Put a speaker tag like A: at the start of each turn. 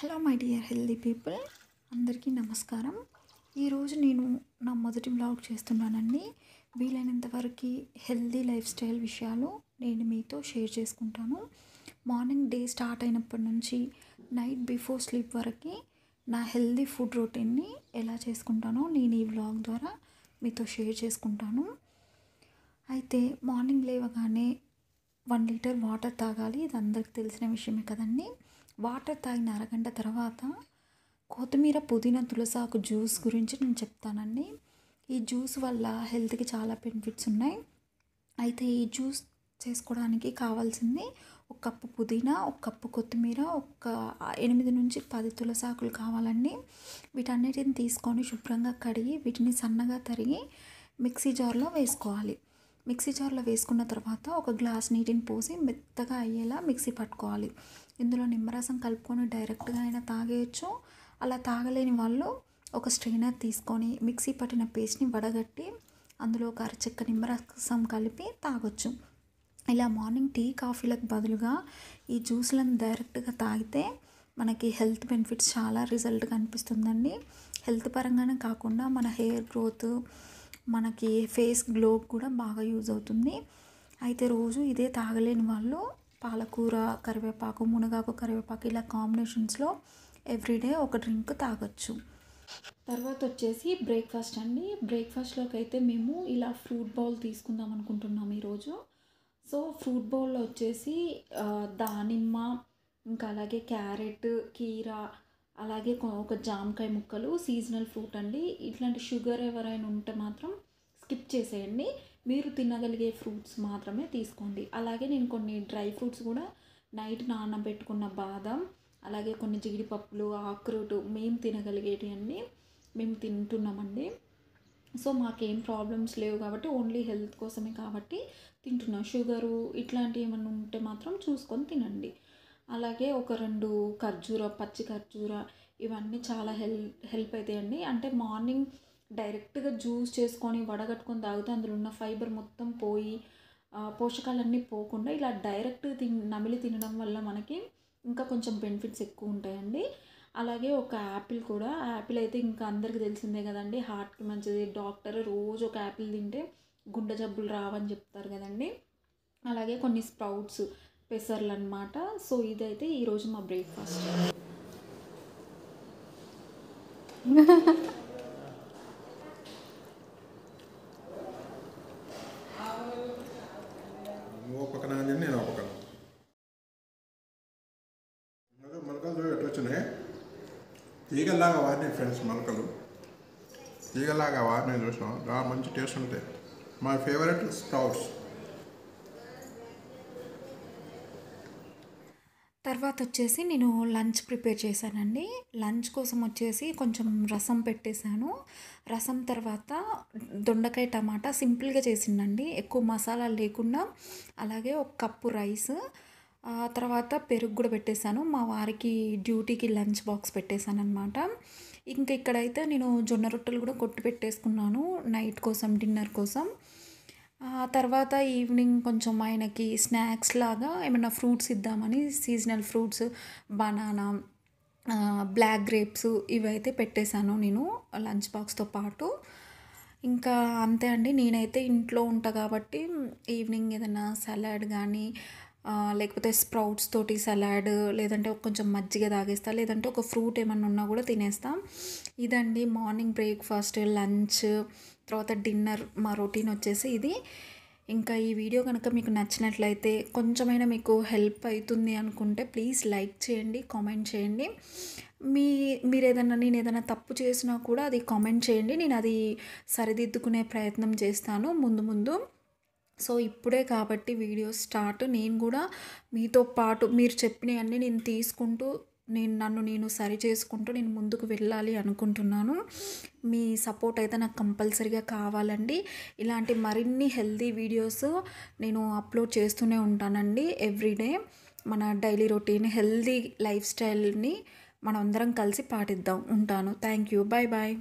A: Hello my dear healthy people, అందరికీ నమస్కారం. ఈరోజు నేను నా మొదటి వ్లాగ్ చేస్తున్నానండి. వీలైనంత వరకు హెల్దీ లైఫ్ స్టైల్ విషయాలు నేను మీతో షేర్ చేసుకుంటాను. మార్నింగ్ డే స్టార్ట్ అయినప్పటి నుంచి నైట్ బిఫోర్ స్లీప్ వరకు నా హెల్దీ ఫుడ్ రొటీన్ని ఎలా చేసుకుంటానో నేను ఈ వ్లాగ్ ద్వారా మీతో షేర్ చేసుకుంటాను. అయితే మార్నింగ్ లేవగానే 1 లీటర్ వాటర్ తాగాలి. ఇది అందరికి తెలిసిన విషయమే కదండి. వాటర్ తాగిన అరగంట తర్వాత కొత్తిమీర, పుదీనా, తులసాకు జ్యూస్ గురించి నేను చెప్తానండి. ఈ జ్యూస్ వల్ల హెల్త్కి చాలా బెనిఫిట్స్ ఉన్నాయి. అయితే ఈ జ్యూస్ చేసుకోవడానికి కావాల్సింది 1 కప్పు పుదీనా, 1 కప్పు కొత్తిమీర, 8 నుంచి 10 తులసాకులు కావాలండి. వీటన్నిటిని తీసుకొని శుభ్రంగా కడిగి వీటిని సన్నగా తరిగి మిక్సీ జార్లో వేసుకోవాలి. మిక్సీ జార్లో వేసుకున్న తర్వాత 1 గ్లాస్ నీటిని పోసి మెత్తగా అయ్యేలా మిక్సీ పట్టుకోవాలి. ఇందులో నిమ్మరసం కలుపుకొని డైరెక్ట్గా అయినా తాగేయచ్చు. అలా తాగలేని వాళ్ళు ఒక స్ట్రైనర్ తీసుకొని మిక్సీ పట్టిన పేస్ట్ని వడగట్టి అందులో ఒక అరచెక్క నిమ్మరసం కలిపి తాగొచ్చు. ఇలా మార్నింగ్ టీ, కాఫీలకు బదులుగా ఈ జ్యూస్లను డైరెక్ట్గా తాగితే మనకి హెల్త్ బెనిఫిట్స్ చాలా రిజల్ట్ కనిపిస్తుందండి. హెల్త్ పరంగానే కాకుండా మన హెయిర్ గ్రోత్, మనకి ఫేస్ గ్లో కూడా బాగా యూజ్ అవుతుంది. అయితే రోజు ఇదే తాగలేని వాళ్ళు పాలకూర, కరివేపాకు, మునగాకు, కరివేపాకు ఇలా కాంబినేషన్స్లో ఎవ్రీడే ఒక డ్రింక్ తాగొచ్చు. తర్వాత వచ్చేసి బ్రేక్ఫాస్ట్ అండి. బ్రేక్ఫాస్ట్లోకి అయితే మేము ఇలా ఫ్రూట్ బౌల్ తీసుకుందాం అనుకుంటున్నాము ఈరోజు. సో ఫ్రూట్ బౌల్లో వచ్చేసి దానిమ్మ, ఇంకా అలాగే క్యారెట్, కీరా, అలాగే ఒక జామకాయ ముక్కలు, సీజనల్ ఫ్రూట్ అండి. ఇట్లాంటి షుగర్ ఎవరైనా ఉంటే మాత్రం స్కిప్ చేసేయండి. మీరు తినగలిగే ఫ్రూట్స్ మాత్రమే తీసుకోండి. అలాగే నేను కొన్ని డ్రై ఫ్రూట్స్ కూడా నైట్ నానబెట్టుకున్న బాదం, అలాగే కొన్ని జీడిపప్పులు, ఆక్రోటు మేము తినగలిగేటి అన్నీ మేము తింటున్నామండి. సో మాకేం ప్రాబ్లమ్స్ లేవు కాబట్టి ఓన్లీ హెల్త్ కోసమే కాబట్టి తింటున్నాం. షుగరు ఇట్లాంటివి ఏమైనా ఉంటే మాత్రం చూసుకొని తినండి. అలాగే ఒక 2 ఖర్జూర, పచ్చి ఖర్జూర ఇవన్నీ చాలా హెల్ప్ అవుతాయండి. అంటే మార్నింగ్ డైరెక్ట్గా జ్యూస్ చేసుకొని వడగట్టుకొని తాగితే అందులో ఉన్న ఫైబర్ మొత్తం పోయి పోషకాలన్నీ పోకుండా ఇలా డైరెక్ట్ నమిలి తినడం వల్ల మనకి ఇంకా కొంచెం బెనిఫిట్స్ ఎక్కువ ఉంటాయండి. అలాగే ఒక యాపిల్ కూడా. యాపిల్ అయితే ఇంకా అందరికీ తెలిసిందే కదండి, హార్ట్కి మంచిది. డాక్టర్ రోజు ఒక యాపిల్ తింటే గుండె జబ్బులు రావని చెప్తారు కదండి. అలాగే కొన్ని స్ప్రౌట్స్, పెసర్లు అన్నమాట. సో ఇదైతే ఈరోజు మా బ్రేక్ఫాస్ట్.
B: నేను పక్కన మొలకలు ఎట్లా వచ్చినాయి, తీగల్లాగా వాడినాయి ఫ్రెండ్స్. మొలకలు తీగల్లాగా వాడినాయి, చూసినాం. మంచి టేస్ట్ ఉంటాయి. My favourite sprouts.
A: తర్వాత వచ్చేసి నేను లంచ్ ప్రిపేర్ చేశానండి. లంచ్ కోసం వచ్చేసి కొంచెం రసం పెట్టేశాను. రసం తర్వాత దొండకాయ టమాటా సింపుల్గా చేసిందండి, ఎక్కువ మసాలా లేకుండా. అలాగే 1 కప్పు రైస్, తర్వాత పెరుగు కూడా పెట్టేశాను. మా వారికి డ్యూటీకి లంచ్ బాక్స్ పెట్టేశాను అనమాట. ఇంకా ఇక్కడైతే నేను జొన్న రొట్టెలు కూడా కొట్టి పెట్టేసుకున్నాను నైట్ కోసం, డిన్నర్ కోసం. తర్వాత ఈవినింగ్ కొంచెం ఆయనకి స్నాక్స్ లాగా ఏమైనా ఫ్రూట్స్ ఇద్దామని seasonal fruits, banana, black grapes ఇవైతే పెట్టేశాను నేను లంచ్ బాక్స్తో పాటు. ఇంకా అంతే అండి. నేనైతే ఇంట్లో ఉంటా కాబట్టి ఈవినింగ్ ఏదైనా సలాడ్ కానీ, లేకపోతే స్ప్రౌట్స్ తోటి సలాడ్, లేదంటే కొంచెం మజ్జిగ తాగేస్తా, లేదంటే ఒక ఫ్రూట్ ఏమన్నా ఉన్నా కూడా తినేస్తాం. ఇదండి మార్నింగ్ బ్రేక్ఫాస్ట్, లంచ్, తర్వాత డిన్నర్ మా రొటీన్ వచ్చేసి ఇది. ఇంకా ఈ వీడియో కనుక మీకు నచ్చినట్లయితే, కొంచెమైనా మీకు హెల్ప్ అవుతుంది అనుకుంటే ప్లీజ్ లైక్ చేయండి, కామెంట్ చేయండి. నేను ఏదైనా తప్పు చేసినా కూడా అది కామెంట్ చేయండి. నేను అది సరిదిద్దుకునే ప్రయత్నం చేస్తాను ముందు. సో ఇప్పుడే కాబట్టి వీడియో స్టార్ట్. నేను కూడా మీతో పాటు మీరు చెప్పినవన్నీ నేను తీసుకుంటూ నన్ను నేను సరి చేసుకుంటూ నేను ముందుకు వెళ్ళాలి అనుకుంటున్నాను. మీ సపోర్ట్ అయితే నాకు కంపల్సరీగా కావాలండి. ఇలాంటి మరిన్ని హెల్తీ వీడియోస్ నేను అప్లోడ్ చేస్తూనే ఉంటానండి ఎవ్రీడే. మన డైలీ రొటీన్, హెల్తీ లైఫ్ స్టైల్ని మనం అందరం కలిసి పాటిద్దాం. ఉంటాను. Thank you. Bye bye.